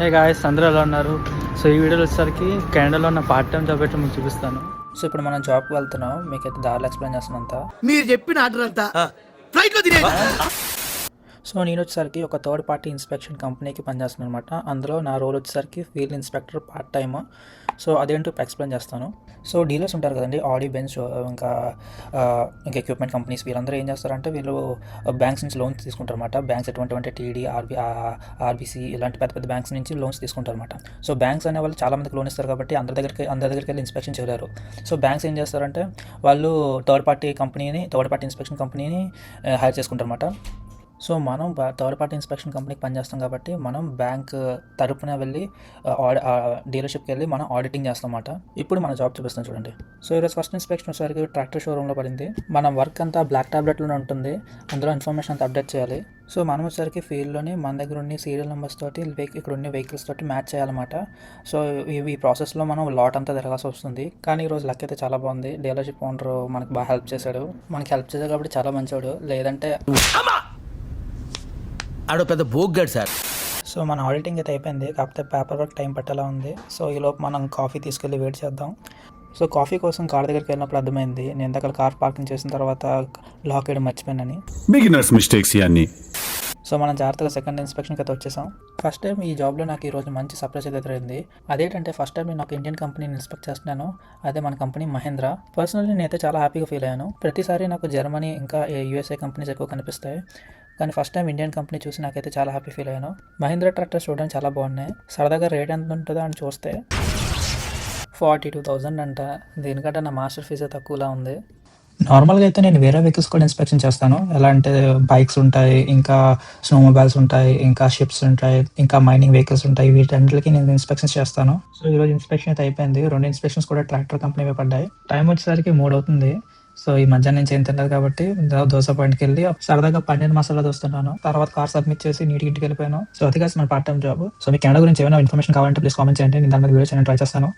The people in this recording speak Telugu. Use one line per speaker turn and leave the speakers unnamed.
హే గాయ్స్, అందరూ ఎలా ఉన్నారు? సో ఈ వీడియోలో వచ్చేసరికి కెనడాలో ఉన్న పార్ట్ టైం జాబ్ అయితే మీకు చూపిస్తాను. సో ఇప్పుడు మనం జాబ్కి వెళ్తున్నాం, మీకైతే దారిలో ఎక్స్ప్లెయిన్ చేస్తాను అంతా.
మీరు చెప్పిన ఆర్డర్ అంతా ఫ్లైట్ లో తినే.
సో నేను వచ్చేసరికి ఒక థర్డ్ పార్టీ ఇన్స్పెక్షన్ కంపెనీకి పనిచేస్తున్నాను అనమాట. అందులో నా రోల్ వచ్చేసరికి field inspector part time. So అదేంటో ఎక్స్ప్లెయిన్ చేస్తాను. సో డీలర్స్ ఉంటారు కదండి, ఆడి బెంచ్ ఇంకా ఎక్విప్మెంట్ కంపెనీస్, వీళ్ళందరూ ఏం చేస్తారంటే వీళ్ళు బ్యాంక్స్ నుంచి లోన్స్ తీసుకుంటారు అనమాట. బ్యాంక్స్ ఎటువంటి టీడీ, ఆర్బీసీ ఇలాంటి పెద్ద పెద్ద బ్యాంక్స్ నుంచి లోన్స్ తీసుకుంటారు అనమాట. సో బ్యాంక్స్ అనే వాళ్ళు చాలా మందికి లోన్ ఇస్తారు కాబట్టి అందరి దగ్గరికి వెళ్ళి ఇన్స్పెక్షన్ చేయలేరు. సో బ్యాంక్స్ ఏం చేస్తారంటే వాళ్ళు థర్డ్ పార్టీ ఇన్స్పెక్షన్ కంపెనీని హైర్ చేసుకుంటారు అనమాట. సో మనం థర్డ్ పార్టీ ఇన్స్పెక్షన్ కంపెనీకి పనిచేస్తాం కాబట్టి మనం బ్యాంక్ తరపున వెళ్ళి డీలర్షిప్కి వెళ్ళి మనం ఆడిటింగ్ చేస్తాం అన్నమాట. ఇప్పుడు మన జాబ్ చూపిస్తాం చూడండి. సో ఈరోజు ఫస్ట్ ఇన్స్పెక్షన్ వచ్చేసరికి ట్రాక్టర్ షోరూంలో పడింది. మన వర్క్ అంతా బ్లాక్ ట్యాబ్లెట్లోనే ఉంటుంది, అందులో ఇన్ఫర్మేషన్ అంతా అప్డేట్ చేయాలి. సో మనం వచ్చేసరికి ఫీల్డ్లోని మన దగ్గర ఉన్న సీరియల్ నెంబర్స్ తోటి ఇక్కడ ఉన్న వెహికల్స్ తోటి మ్యాచ్ చేయాలన్నమాట. సో ఈ ప్రాసెస్లో మనం లాట్ అంతా తిరగాల్సి వస్తుంది. కానీ ఈరోజు లక్ అయితే చాలా బాగుంది. డీలర్షిప్ ఓనర్ మనకు బాగా హెల్ప్ చేశాడు. కాబట్టి చాలా మంచివాడు, లేదంటే
ఆడో పెద్ద బోగ్గాడు సార్.
సో మన ఆడిటింగ్ అయితే అయిపోయింది, కాకపోతే పేపర్ వర్క్ టైం పట్టేలా ఉంది. సో ఈలోపు మనం కాఫీ తీసుకెళ్ళి వెయిట్ చేద్దాం. సో కాఫీ కోసం కార్ దగ్గరికి వెళ్ళినప్పుడు అర్థమైంది నేను ఇందాక కార్ పార్కింగ్ చేసిన తర్వాత లాక్ వేయడం మర్చిపోయానని.
బిగినర్స్ మిస్టేక్స్ ఇవన్నీ.
సో మనం జాగ్రత్తగా సెకండ్ ఇన్స్పెక్షన్కి అయితే వచ్చేసాం. ఫస్ట్ టైం ఈ జాబ్లో నాకు ఈరోజు మంచి సర్ప్రైజ్ అయితే ఎదురైంది. అదేంటంటే ఫస్ట్ టైం నేను ఒక ఇండియన్ కంపెనీని ఇన్స్పెక్ట్ చేస్తున్నాను. అదే మన కంపెనీ మహేంద్ర. పర్సనల్లీ నేనైతే చాలా హ్యాపీగా ఫీల్ అయ్యాను. ప్రతిసారి నాకు జర్మనీ ఇంకా యూఎస్ఏ కంపెనీస్ ఎక్కువ కనిపిస్తాయి, కానీ ఫస్ట్ టైం ఇండియన్ కంపెనీ చూసి నాకైతే చాలా హ్యాపీ ఫీల్ అయ్యాను. మహీంద్రా ట్రాక్టర్స్ చూడడానికి చాలా బాగున్నాయి. సరదాగా రేట్ ఎంత ఉంటుందో అని చూస్తే 42,000 అంట. దీనికంటే నా మాస్టర్ ఫీజే తక్కువలా ఉంది. నార్మల్గా అయితే నేను వేరే వెహికల్స్ కూడా ఇన్స్పెక్షన్ చేస్తాను. ఎలా అంటే బైక్స్ ఉంటాయి, ఇంకా స్నో మొబైల్స్ ఉంటాయి, ఇంకా షిప్స్ ఉంటాయి, ఇంకా మైనింగ్ వెహికల్స్ ఉంటాయి. వీటన్నిటికి నేను ఇన్స్పెక్షన్స్ చేస్తాను. సో ఈరోజు ఇన్స్పెక్షన్ అయితే అయిపోయింది. 2 ఇన్స్పెక్షన్స్ కూడా ట్రాక్టర్ కంపెనీ పడ్డాయి. టైం వచ్చేసరికి 3 అవుతుంది. సో ఈ మధ్యాహ్నం నుంచి ఏం తినలేదు కాబట్టి దోశ పాయింట్కి వెళ్ళి సరదాగా పన్నీర్ మసాలా దోస్తున్నాను. తర్వాత కార్ సబ్మిట్ చేసి నీటికి ఇంటికి వెళ్ళిపోయాను. సో అది కాదు మన పార్ట్ టైం జాబ్. సో మీ కెనడా గురించి ఏమైనా ఇన్ఫర్మేషన్ కావాలంటే ప్లీజ్ కామెంట్ చేయండి, నేను దాని మీద వీడియో చేయడానికి ట్రై చేస్తాను.